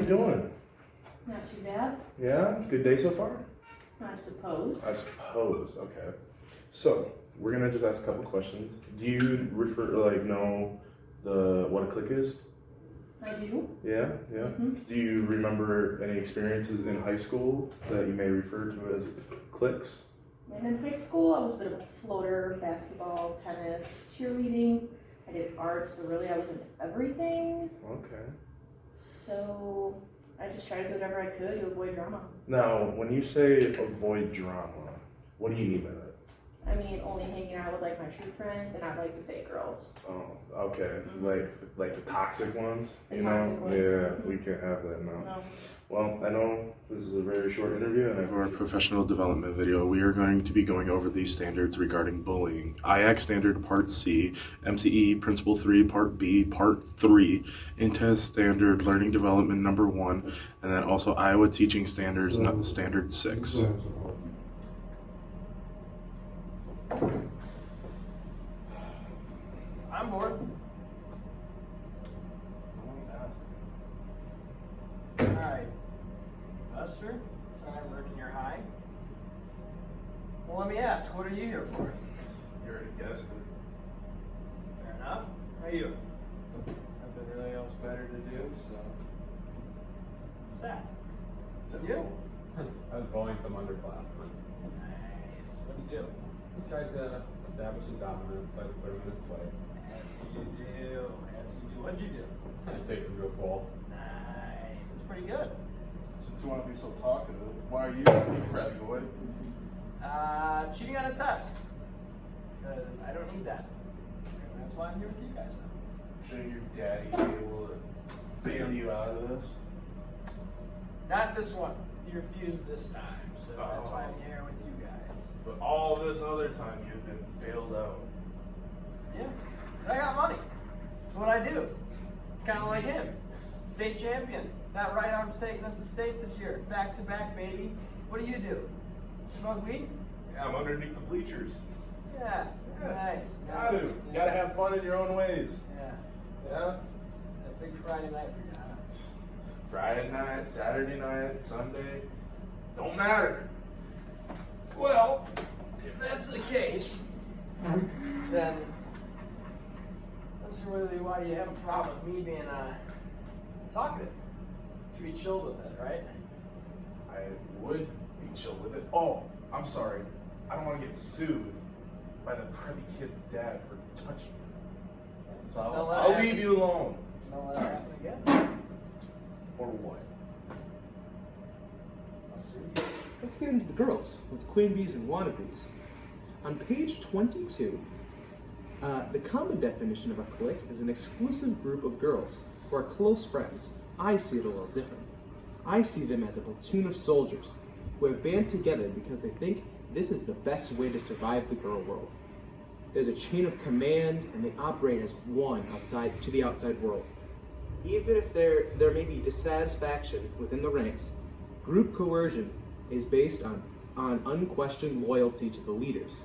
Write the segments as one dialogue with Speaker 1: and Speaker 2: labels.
Speaker 1: you doing?
Speaker 2: Not too bad,
Speaker 1: Yeah? Good day so far?
Speaker 2: I suppose.
Speaker 1: I suppose, okay. So, we're gonna just ask a couple questions. Do you know what a clique is?
Speaker 2: I do.
Speaker 1: Yeah? Yeah?
Speaker 2: Mm-hmm.
Speaker 1: Do you remember any experiences in high school that you may refer to as cliques?
Speaker 2: And in high school, I was a bit of a floater, basketball, tennis, cheerleading. I did art, so really I was in everything.
Speaker 1: Okay.
Speaker 2: So I just tried to do whatever I could to avoid drama.
Speaker 1: Now, when you say avoid drama, what do you mean by that?
Speaker 2: I mean, only hanging out with like my true friends and not like the fake girls.
Speaker 1: Oh, okay.
Speaker 2: Mm-hmm.
Speaker 1: Like the toxic ones,
Speaker 2: The
Speaker 1: you
Speaker 2: toxic
Speaker 1: know?
Speaker 2: ones.
Speaker 1: Yeah,
Speaker 2: Mm-hmm.
Speaker 1: we can't have that now.
Speaker 2: No.
Speaker 1: Well, I know this is a very short interview, and for our professional development video, we are going to be going over these standards regarding bullying. IAC Standard Part C, MCE Principle 3 Part B, Part 3, INTES Standard Learning Development Number 1, and then also Iowa Teaching Standards Standard 6.
Speaker 3: I'm bored. Alright. Buster, so I work in your high. Well, let me ask, what are you here for?
Speaker 1: You already guessed it.
Speaker 3: Fair enough. How are you?
Speaker 4: Nothing really else better to do, so.
Speaker 3: What's that?
Speaker 4: Typical. I was bullying some underclassmen.
Speaker 3: Nice. What'd you do?
Speaker 4: He tried to establish his dominance, so I had to put him in his place.
Speaker 3: As you do. As you do. What'd you do?
Speaker 4: I take him to a pool.
Speaker 3: Nice. That's pretty good.
Speaker 5: Since you want to be so talkative, why are you crabby boy?
Speaker 3: Cheating on a test. Because I don't need that. And that's why I'm here with you guys now.
Speaker 5: Shouldn't your daddy be able to bail you out of this?
Speaker 3: Not this one. He refused this time, so that's why I'm here with you guys.
Speaker 1: But all this other time you've been bailed out.
Speaker 3: Yeah, and I got money. That's what I do. It's kind of like him. State champion. That right arm's taking us to state this year. Back to back, baby. What do? Smoke weed?
Speaker 1: Yeah, I'm underneath the bleachers.
Speaker 3: Yeah. Nice.
Speaker 1: Gotta.
Speaker 3: Yeah.
Speaker 1: Gotta have fun in your own ways.
Speaker 3: Yeah.
Speaker 1: Yeah?
Speaker 3: That big Friday night for you, huh?
Speaker 1: Friday night, Saturday night, Sunday. Don't matter. Well,
Speaker 3: If that's the case, then that's really why you have a problem with me being talkative. Should be chilled with it, right?
Speaker 1: I would be chill with it. Oh, I'm sorry. I don't want to get sued by the preppy kid's dad for touching me. So I'll leave you alone.
Speaker 3: Don't let it happen again.
Speaker 1: Or what?
Speaker 3: I'll sue you.
Speaker 6: Let's get into the girls with queen bees and wannabes. On page 22, the common definition of a clique is an exclusive group of girls who are close friends. I see it a little different. I see them as a platoon of soldiers who have band together because they think this is the best way to survive the girl world. There's a chain of command, and they operate as one to the outside world. Even if there may be dissatisfaction within the ranks, group coercion is based on unquestioned loyalty to the leaders,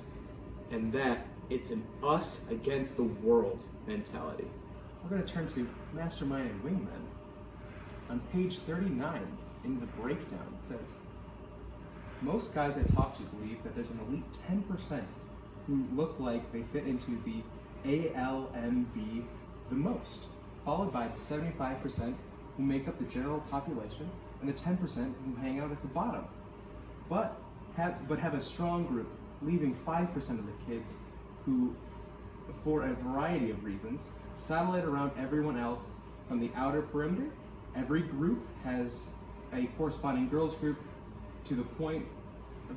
Speaker 6: and that it's an us against the world mentality. We're going to turn to Mastermind and Wingmen. On page 39, in the breakdown, it says, most guys I talk to believe that there's an elite 10% who look like they fit into the ALMB the most, followed by the 75% who make up the general population and the 10% who hang out at the bottom, but have a strong group, leaving 5% of the kids who, for a variety of reasons, satellite around everyone else from the outer perimeter. Every group has a corresponding girls group to the point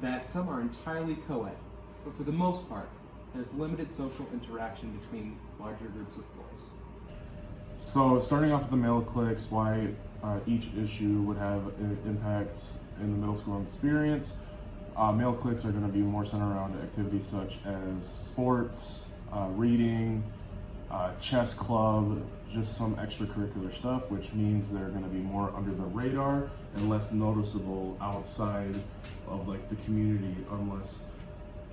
Speaker 6: that some are entirely co-ed, but for the most part, there's limited social interaction between larger groups of boys.
Speaker 7: So starting off with the male cliques, why each issue would have impacts in the middle school experience. Male cliques are going to be more centered around activities such as sports, reading, chess club, just some extracurricular stuff, which means they're going to be more under the radar and less noticeable outside of like the community, unless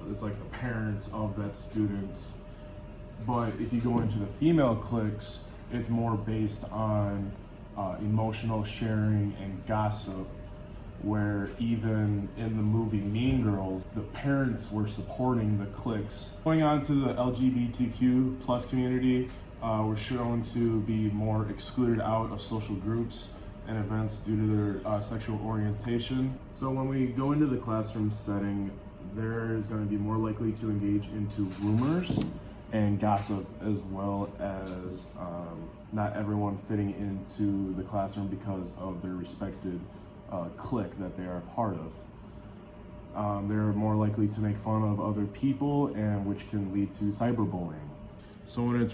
Speaker 7: it's like the parents of that student. But if you go into the female cliques, it's more based on emotional sharing and gossip, where even in the movie Mean Girls, the parents were supporting the cliques. Going on to the LGBTQ plus community, were shown to be more excluded out of social groups and events due to their sexual orientation. So when we go into the classroom setting, there is going to be more likely to engage into rumors and gossip, as well as not everyone fitting into the classroom because of their respected clique that they are a part of. They're more likely to make fun of other people, and which can lead to cyberbullying. So when it's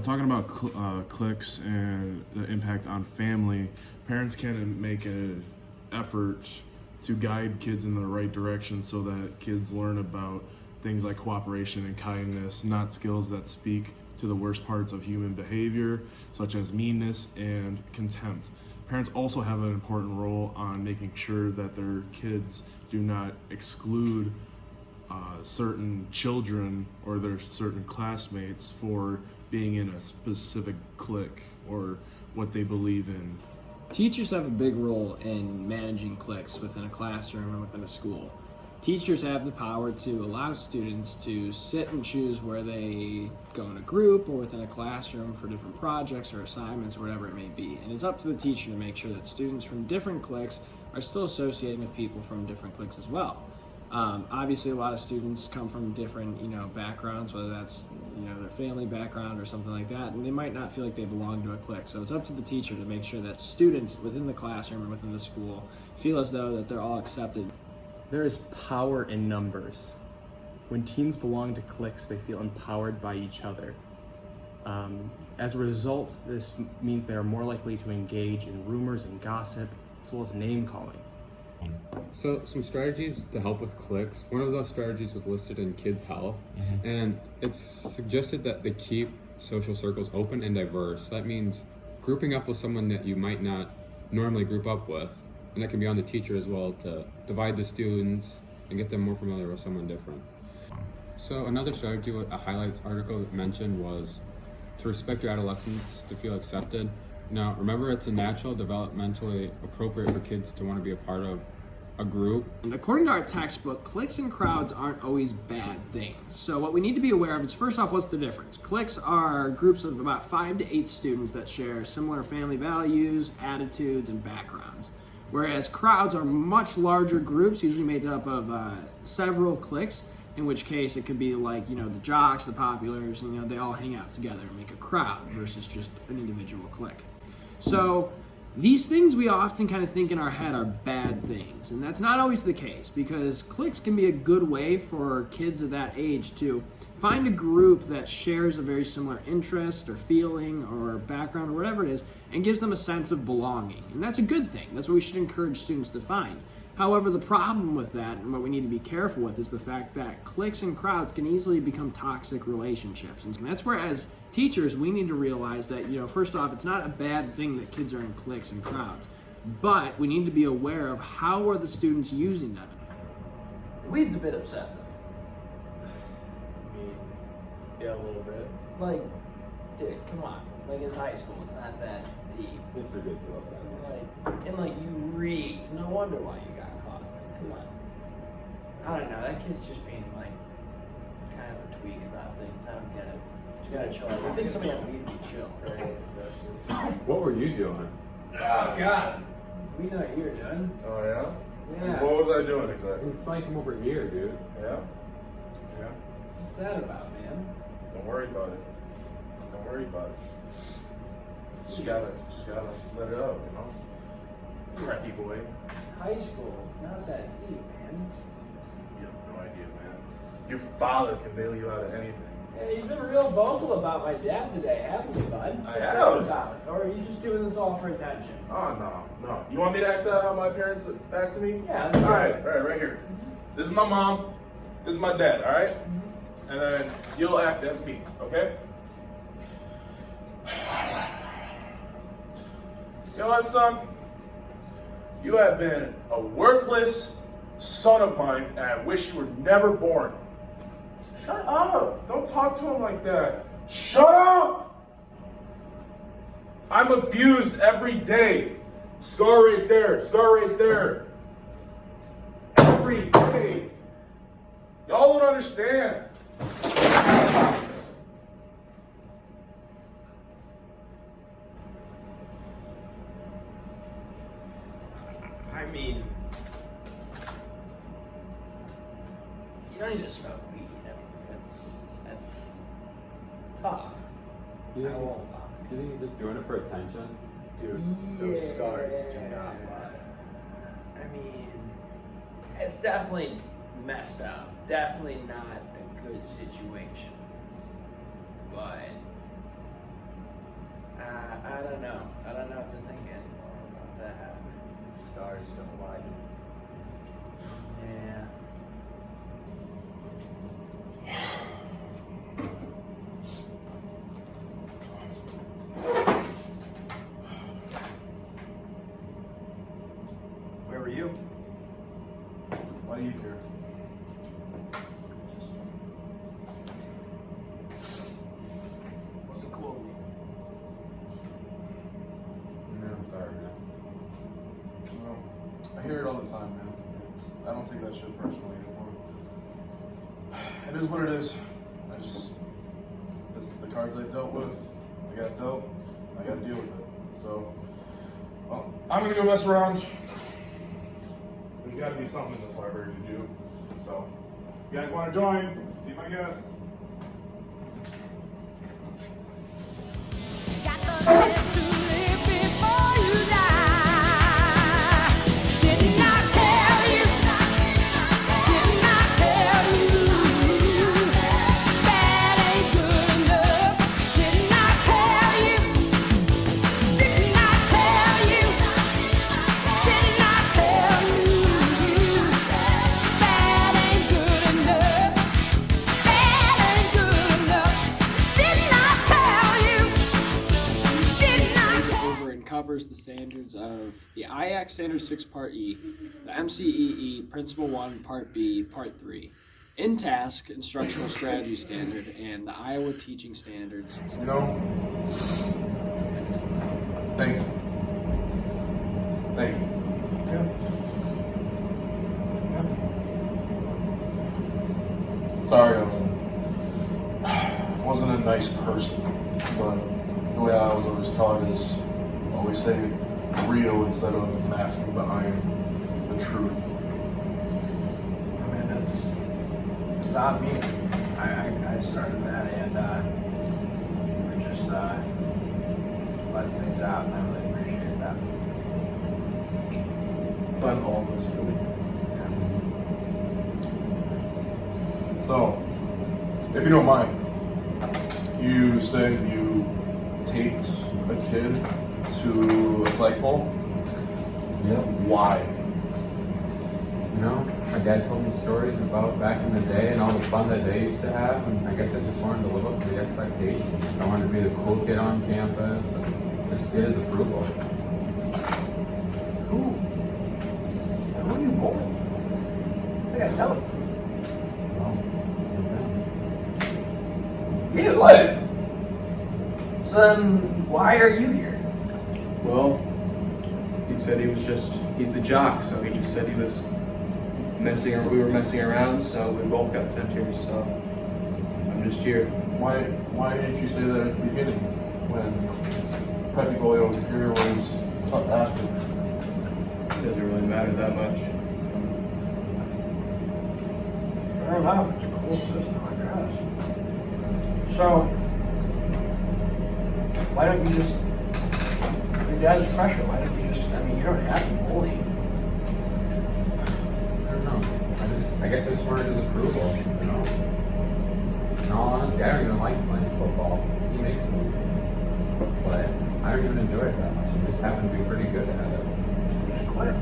Speaker 7: talking about cliques and the impact on family, parents can make an effort to guide kids in the right direction so that kids learn about things like cooperation and kindness, not skills that speak to the worst parts of human behavior, such as meanness and contempt. Parents also have an important role on making sure that their kids do not exclude certain children or their certain classmates for being in a specific clique or what they believe in.
Speaker 3: Teachers have a big role in managing cliques within a classroom and within a school. Teachers have the power to allow students to sit and choose where they go in a group or within a classroom for different projects or assignments or whatever it may be. And it's up to the teacher to make sure that students from different cliques are still associating with people from different cliques as well. Obviously, a lot of students come from different, backgrounds, whether that's, their family background or something like that, and they might not feel like they belong to a clique. So it's up to the teacher to make sure that students within the classroom and within the school feel as though that they're all accepted.
Speaker 6: There is power in numbers. When teens belong to cliques, they feel empowered by each other. As a result, this means they are more likely to engage in rumors and gossip, as well as name calling.
Speaker 4: So some strategies to help with cliques. One of those strategies was listed in Kids Health, and it's suggested that they keep social circles open and diverse. That means grouping up with someone that you might not normally group up with, and that can be on the teacher as well, to divide the students and get them more familiar with someone different. So another strategy, what a highlights article mentioned, was to respect your adolescents, to feel accepted. Now, remember, it's a natural, developmentally appropriate for kids to want to be a part of a group.
Speaker 3: And according to our textbook, cliques and crowds aren't always bad things. So what we need to be aware of is, first off, what's the difference? Cliques are groups of about 5 to 8 students that share similar family values, attitudes, and backgrounds. Whereas crowds are much larger groups, usually made up of several cliques, in which case it could be like, the jocks, the populars, they all hang out together and make a crowd versus just an individual clique. So these things we often kind of think in our head are bad things, and that's not always the case, because cliques can be a good way for kids of that age to find a group that shares a very similar interest or feeling or background or whatever it is, and gives them a sense of belonging. And that's a good thing. That's what we should encourage students to find. However, the problem with that, and what we need to be careful with, is the fact that cliques and crowds can easily become toxic relationships. And that's where, as teachers, we need to realize that, first off, it's not a bad thing that kids are in cliques and crowds, but we need to be aware of how are the students using them.
Speaker 8: The weed's a bit obsessive.
Speaker 4: Yeah, a little bit.
Speaker 8: Like, dude, come on. Like, it's high school. It's not that deep.
Speaker 4: It's ridiculous.
Speaker 8: And you read. No wonder why you got caught. Come on. I don't know. That kid's just being, kind of a tweak about things. I don't get it. Just gotta chill out. I think somebody had weed be chill.
Speaker 4: What were you doing?
Speaker 8: Oh, God. We know what you were doing.
Speaker 5: Oh, yeah?
Speaker 8: Yeah.
Speaker 5: What was I doing exactly?
Speaker 4: It's like from over here, dude.
Speaker 5: Yeah? Yeah?
Speaker 8: What's that about, man?
Speaker 5: Don't worry about it. Don't worry about it. Just gotta let it out, Crappy boy.
Speaker 8: High school. It's not that deep, man.
Speaker 5: You have no idea, man. Your father can bail you out of anything.
Speaker 8: Yeah, you've been real vocal about my dad today, haven't you, bud?
Speaker 5: I
Speaker 8: What's
Speaker 5: have.
Speaker 8: that about? Or are you just doing this all for attention?
Speaker 5: Oh, no. You want me to act out how my parents act to me?
Speaker 8: Yeah.
Speaker 5: All right, right here. This is my mom. This is my dad, all right? And then you'll act as me, okay? You know what, son? You have been a worthless son of mine, and I wish you were never born. Shut up! Don't talk to him like that. Shut up! I'm abused every day. Scar right there, scar right there. Every day. Y'all don't understand.
Speaker 8: I mean, you don't need to smoke weed. I mean, that's tough.
Speaker 4: Do you
Speaker 8: I
Speaker 4: think,
Speaker 8: won't.
Speaker 4: do you think he's just doing it for attention?
Speaker 3: Dude, those scars do not lie.
Speaker 8: I mean, it's definitely messed up. Definitely not a good situation. But I don't know. I don't know what to think anymore about that.
Speaker 3: Scars don't lie.
Speaker 8: Yeah. Where were you?
Speaker 5: Why do you care?
Speaker 8: Wasn't cool with me.
Speaker 4: I'm sorry, man.
Speaker 1: Well, I hear it all the time, man. I don't take that shit personally anymore. It is what it is. It's the cards I dealt with. I got dealt. I got to deal with it. So, well, I'm gonna go mess around. There's got to be something in this library to do. So, you guys want to join? Be my guest.
Speaker 9: Got the chance to live before you die. Didn't I tell you? Didn't I tell you? That ain't good enough. Didn't I tell you? Didn't I tell you? Didn't I tell you? That ain't good enough. That ain't good enough. Didn't I tell you? Didn't I tell you?
Speaker 3: Over and covers the standards of the IAC Standard 6 Part E, the MCEE Principle 1 Part B, Part 3, in-task Instructional Strategy Standard, and the Iowa Teaching Standards.
Speaker 1: You know, thank you. Thank you. Sorry, I wasn't a nice person, but the way I was always taught is always say real instead of masking behind the truth.
Speaker 3: I mean, it's on me. I started that, and we're just letting things out, and I really appreciate that.
Speaker 1: So I'm all of us, really. So, if you don't mind, you said you taped a kid to a flagpole.
Speaker 4: Yep.
Speaker 1: Why?
Speaker 4: You know, my dad told me stories about back in the day and all the fun that they used to have, and I guess I just wanted to live up to the expectations. I wanted to be the cool kid on campus and just get his approval.
Speaker 3: Who are you bullying? I gotta know.
Speaker 4: Well, what's that?
Speaker 3: You?
Speaker 5: What?
Speaker 3: So then, why are you here?
Speaker 6: Well, he said he's the jock, so he just said he was we were messing around, so we both got sent here, so I'm just here.
Speaker 1: Why didn't you say that at the beginning when Preppy Boy over here was asking?
Speaker 6: It doesn't really matter that much.
Speaker 3: Fair enough, it's a cool system, I guess. So, why don't you just, your dad's pressure, why don't you just, I mean, you don't have to bully.
Speaker 4: I don't know. I guess I just wanted his approval, you know. In all honesty, I don't even like playing football. He makes me play. I don't even enjoy it that much. I just happen to be pretty good at it.
Speaker 3: Just quit.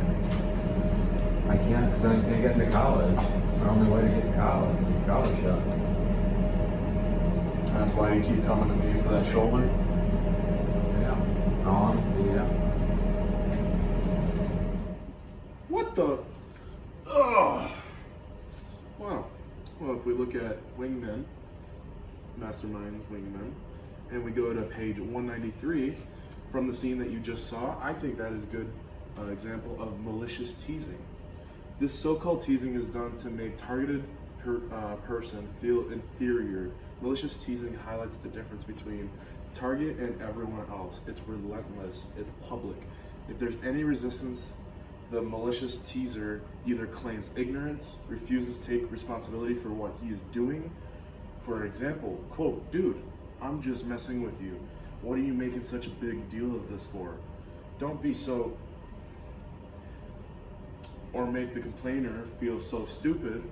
Speaker 4: I can't, because then I can't get into college. It's my only way to get to college, is scholarship.
Speaker 1: That's why you keep coming to me for that shoulder.
Speaker 4: Yeah. In all honesty, yeah.
Speaker 1: What the? Ugh. Wow. Well, if we look at wingmen, masterminds, wingmen, and we go to page 193 from the scene that you just saw, I think that is a good example of malicious teasing. This so-called teasing is done to make targeted person feel inferior. Malicious teasing highlights the difference between target and everyone else. It's relentless, it's public. If there's any resistance, the malicious teaser either claims ignorance, refuses to take responsibility for what he is doing. For example, quote, "Dude, I'm just messing with you. What are you making such a big deal of this for? Don't be so," or make the complainer feel so stupid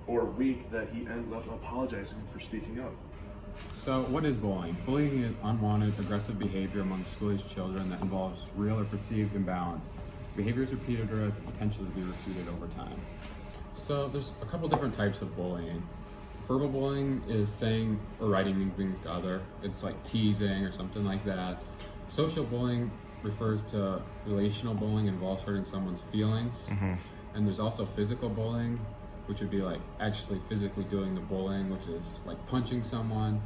Speaker 1: or weak that he ends up apologizing for speaking up.
Speaker 4: So, what is bullying? Bullying is unwanted, aggressive behavior among school-age children that involves real or perceived imbalance. Behavior is repeated or has the potential to be repeated over time. So, there's a couple different types of bullying. Verbal bullying is saying or writing mean things to other. It's like teasing or something like that. Social bullying refers to relational bullying, involves hurting someone's feelings. And there's also physical bullying, which would be like actually physically doing the bullying, which is like punching someone.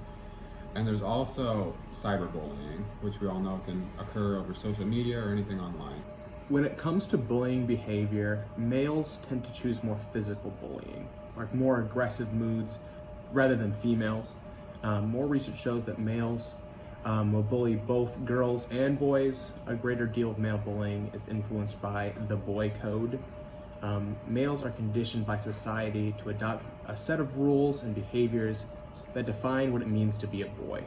Speaker 4: And there's also cyberbullying, which we all know can occur over social media or anything online.
Speaker 6: When it comes to bullying behavior, males tend to choose more physical bullying, like more aggressive moods, rather than females. More research shows that males will bully both girls and boys. A greater deal of male bullying is influenced by the boy code. Males are conditioned by society to adopt a set of rules and behaviors that define what it means to be a boy.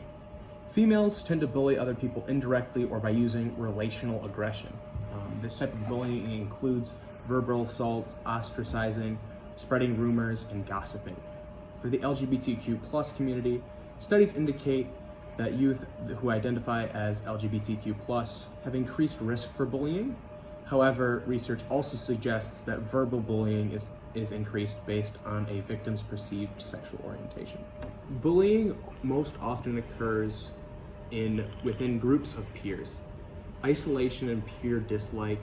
Speaker 6: Females tend to bully other people indirectly or by using relational aggression. This type of bullying includes verbal assaults, ostracizing, spreading rumors, and gossiping. For the LGBTQ+ community, studies indicate that youth who identify as LGBTQ+ have increased risk for bullying. However, research also suggests that verbal bullying is increased based on a victim's perceived sexual orientation. Bullying most often occurs within groups of peers. Isolation and peer dislike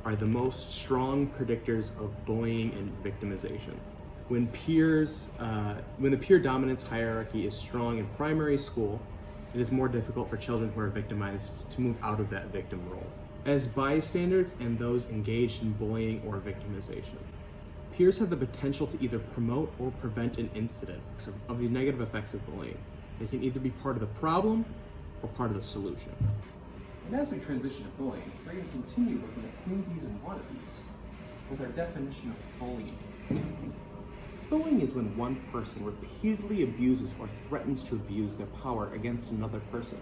Speaker 6: are the most strong predictors of bullying and victimization. When the peer dominance hierarchy is strong in primary school, it is more difficult for children who are victimized to move out of that victim role. As bystanders and those engaged in bullying or victimization, peers have the potential to either promote or prevent an incident of the negative effects of bullying. They can either be part of the problem or part of the solution. And as we transition to bullying, we're going to continue looking at queen bees and wannabes with our definition of bullying. Bullying is when one person repeatedly abuses or threatens to abuse their power against another person.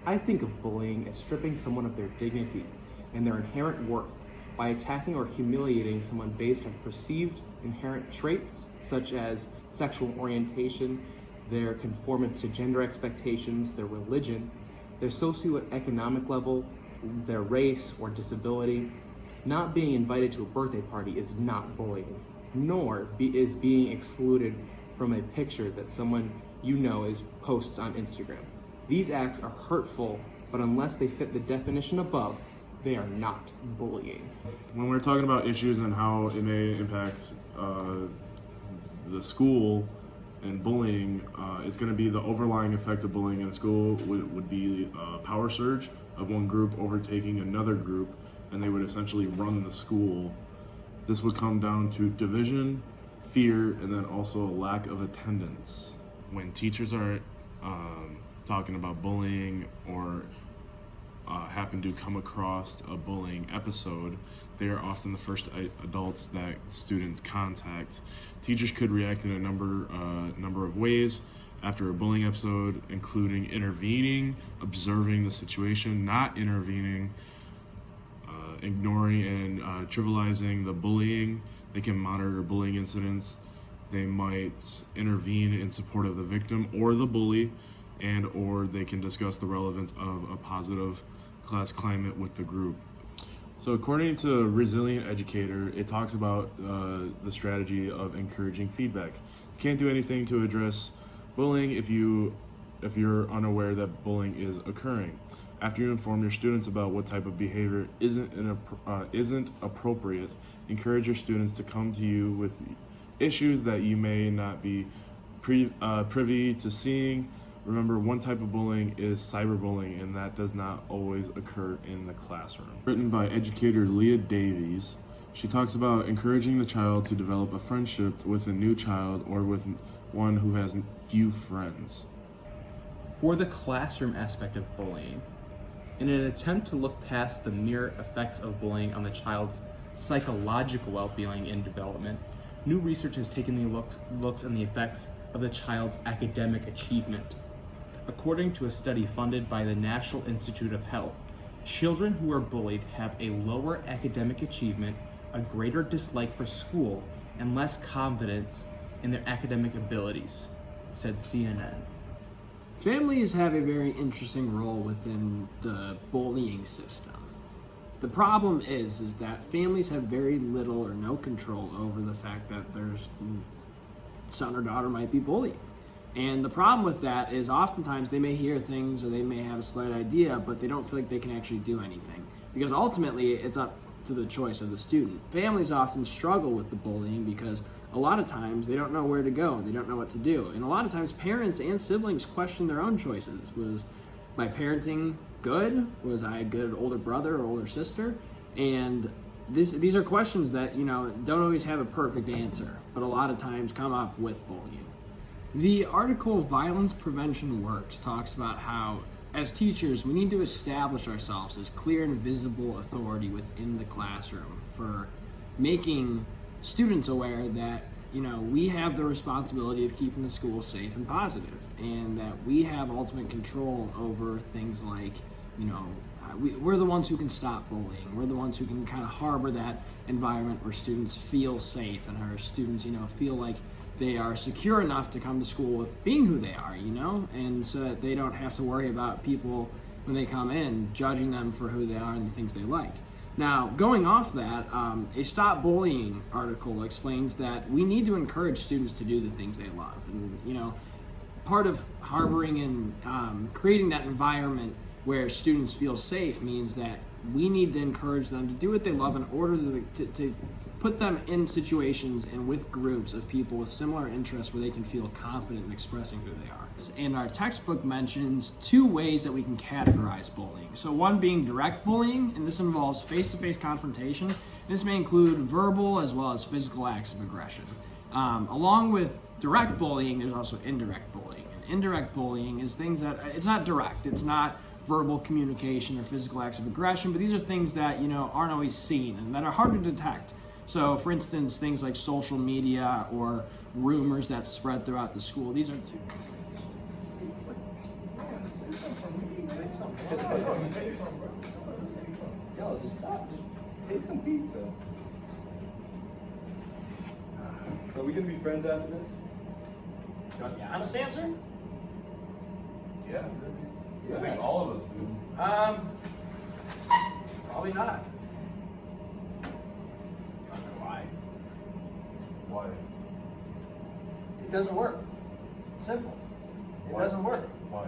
Speaker 6: I think of bullying as stripping someone of their dignity and their inherent worth by attacking or humiliating someone based on perceived inherent traits such as sexual orientation, their conformance to gender expectations, their religion, their socioeconomic level, their race or disability. Not being invited to a birthday party is not bullying, nor is being excluded from a picture that someone you know posts on Instagram. These acts are hurtful, but unless they fit the definition above, they are not bullying.
Speaker 7: When we're talking about issues and how it may impact the school and bullying, it's going to be the overlying effect of bullying in a school would be a power surge of one group overtaking another group, and they would essentially run the school. This would come down to division, fear, and then also a lack of attendance. When teachers are talking about bullying or happen to come across a bullying episode, they are often the first adults that students contact. Teachers could react in a number of ways after a bullying episode, including intervening, observing the situation, not intervening, ignoring and trivializing the bullying. They can monitor bullying incidents. They might intervene in support of the victim or the bully, or they can discuss the relevance of a positive class climate with the group. So according to Resilient Educator, it talks about the strategy of encouraging feedback. You can't do anything to address bullying if you're unaware that bullying is occurring. After you inform your students about what type of behavior isn't appropriate, encourage your students to come to you with issues that you may not be privy to seeing.
Speaker 1: Remember, one type of bullying is cyberbullying, and that does not always occur in the classroom. Written by educator Leah Davies, she talks about encouraging the child to develop a friendship with a new child or with one who has few friends.
Speaker 6: For the classroom aspect of bullying, in an attempt to look past the mere effects of bullying on the child's psychological well-being and development, new research has taken the looks on the effects of the child's academic achievement. According to a study funded by the National Institute of Health, children who are bullied have a lower academic achievement, a greater dislike for school, and less confidence in their academic abilities, said CNN.
Speaker 8: Families have a very interesting role within the bullying system. The problem is that families have very little or no control over the fact that their son or daughter might be bullied. And the problem with that is oftentimes they may hear things or they may have a slight idea, but they don't feel like they can actually do anything. Because ultimately, it's up to the choice of the student. Families often struggle with the bullying because a lot of times they don't know where to go, they don't know what to do. And a lot of times parents and siblings question their own choices. Was my parenting good? Was I a good older brother or older sister? And these are questions that, don't always have a perfect answer, but a lot of times come up with bullying. The article Violence Prevention Works talks about how, as teachers, we need to establish ourselves as clear and visible authority within the classroom for making students aware that, we have the responsibility of keeping the school safe and positive, and that we have ultimate control over things like, we're the ones who can stop bullying. We're the ones who can kind of harbor that environment where students feel safe and our students, feel like they are secure enough to come to school with being who they are, and so that they don't have to worry about people when they come in judging them for who they are and the things they like. Now, going off that, a Stop Bullying article explains that we need to encourage students to do the things they love. And, part of harboring and creating that environment where students feel safe means that we need to encourage them to do what they love in order to put them in situations and with groups of people with similar interests where they can feel confident in expressing who they are. And our textbook mentions 2 ways that we can categorize bullying. So one being direct bullying, and this involves face-to-face confrontation. This may include verbal as well as physical acts of aggression. Along with direct bullying, there's also indirect bullying. And indirect bullying is things that, it's not direct, it's not verbal communication or physical acts of aggression, but these are things that, aren't always seen and that are hard to detect. So, for instance, things like social media or rumors that spread throughout the school, these are 2.
Speaker 6: Yo, just stop. Just take some pizza. So we gonna be friends after this?
Speaker 3: You want the honest answer?
Speaker 5: Yeah, I think all of us do.
Speaker 3: Probably not. You wanna know why?
Speaker 5: Why?
Speaker 3: It doesn't work. Simple. It
Speaker 5: Why?
Speaker 3: doesn't work.
Speaker 5: Why?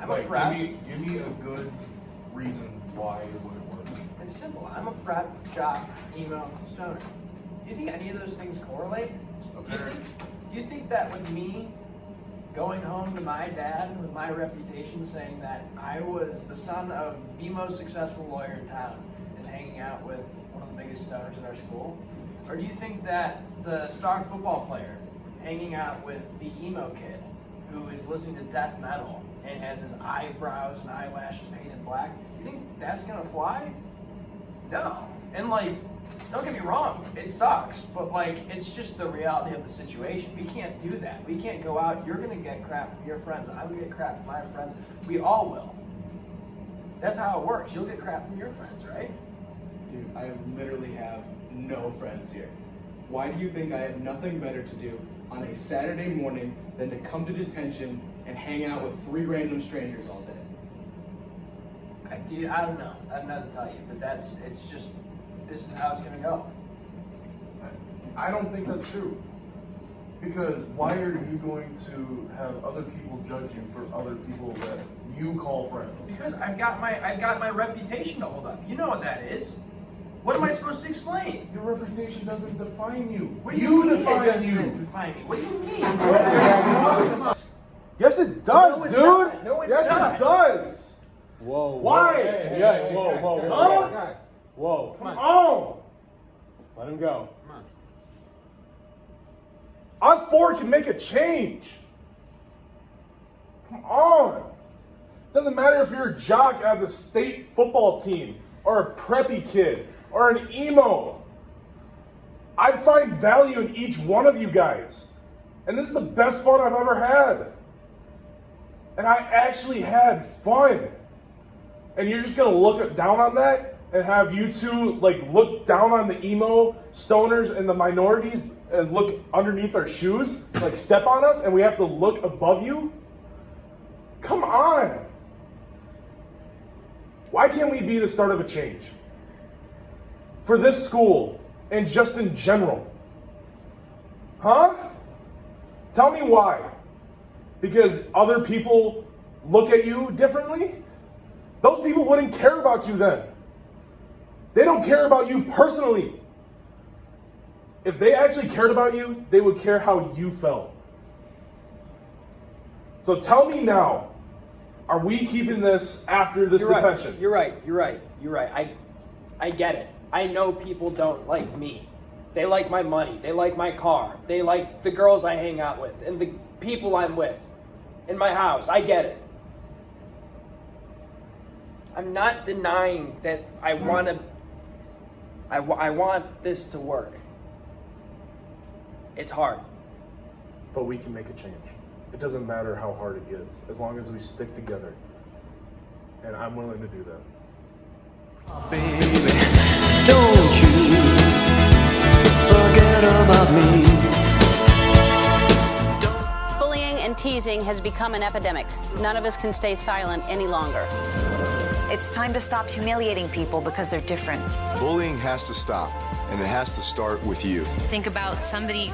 Speaker 3: I'm
Speaker 5: Like,
Speaker 3: a prep.
Speaker 5: give me a good reason why it wouldn't work.
Speaker 3: It's simple. I'm a prep, jock, emo, stoner. Do you think any of those things correlate? Do you think that with me going home to my dad with my reputation saying that I was the son of the most successful lawyer in town is hanging out with one of the biggest stoners in our school? Or do you think that the star football player hanging out with the emo kid who is listening to death metal and has his eyebrows and eyelashes painted black, do you think that's gonna fly? No. And don't get me wrong, it sucks, but it's just the reality of the situation. We can't do that. We can't go out, you're gonna get crap from your friends, I'm gonna get crap from my friends. We all will. That's how it works. You'll get crap from your friends, right?
Speaker 6: Dude, I literally have no friends here. Why do you think I have nothing better to do on a Saturday morning than to come to detention and hang out with 3 random strangers all day?
Speaker 3: Dude, I don't know. I don't know to tell you, but this is how it's gonna go.
Speaker 5: I don't think that's true. Because why are you going to have other people judge you for other people that you call friends?
Speaker 3: Because I've got my reputation to hold up. You know what that is. What am I supposed to explain?
Speaker 5: Your reputation doesn't define you.
Speaker 3: What do you mean it
Speaker 5: define
Speaker 3: doesn't
Speaker 5: you.
Speaker 3: define me? What do you mean?
Speaker 5: Yes, Yes, it does,
Speaker 3: No, it's
Speaker 5: dude.
Speaker 3: not. No, it's
Speaker 5: yes,
Speaker 3: not.
Speaker 5: it does.
Speaker 7: Whoa.
Speaker 5: Why?
Speaker 7: Yeah. Whoa.
Speaker 5: Huh?
Speaker 7: Guys. Whoa.
Speaker 5: Come on.
Speaker 7: Let him go.
Speaker 4: Come on.
Speaker 5: Us four can make a change. Come on. Doesn't matter if you're a jock at the state football team or a preppy kid or an emo. I find value in each one of you guys. And this is the best fun I've ever had. And I actually had fun. And you're just gonna look down on that and have you two like look down on the emo stoners and the minorities and look underneath our shoes, like step on us, and we have to look above you? Come on. Why can't we be the start of a change? For this school and just in general. Huh? Tell me why. Because other people look at you differently? Those people wouldn't care about you then. They don't care about you personally. If they actually cared about you, they would care how you felt. So tell me now, are we keeping this after this detention?
Speaker 3: You're right. I get it. I know people don't like me. They like my money. They like my car. They like the girls I hang out with and the people I'm with in my house. I get it. I'm not denying that I want this to work. It's hard.
Speaker 5: But we can make a change. It doesn't matter how hard it gets, as long as we stick together. And I'm willing to do that.
Speaker 9: Baby, don't you forget about me.
Speaker 10: Bullying and teasing has become an epidemic. None of us can stay silent any longer.
Speaker 11: It's time to stop humiliating people because they're different.
Speaker 12: Bullying has to stop, and it has to start with you.
Speaker 13: Think about somebody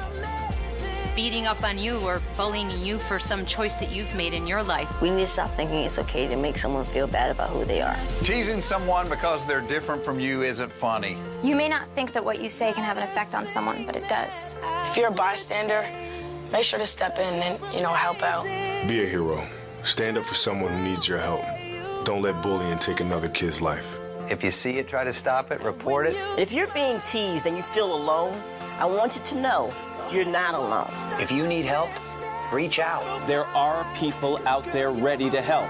Speaker 13: beating up on you or bullying you for some choice that you've made in your life.
Speaker 14: We need to stop thinking it's okay to make someone feel bad about who they are.
Speaker 15: Teasing someone because they're different from you isn't funny.
Speaker 16: You may not think that what you say can have an effect on someone, but it does.
Speaker 14: If you're a bystander, make sure to step in and, help out.
Speaker 17: Be a hero. Stand up for someone who needs your help. Don't let bullying take another kid's life.
Speaker 18: If you see it, try to stop it, report it.
Speaker 14: If you're being teased and you feel alone, I want you to know you're not alone.
Speaker 18: If you need help, reach out.
Speaker 19: There are people out there ready to help.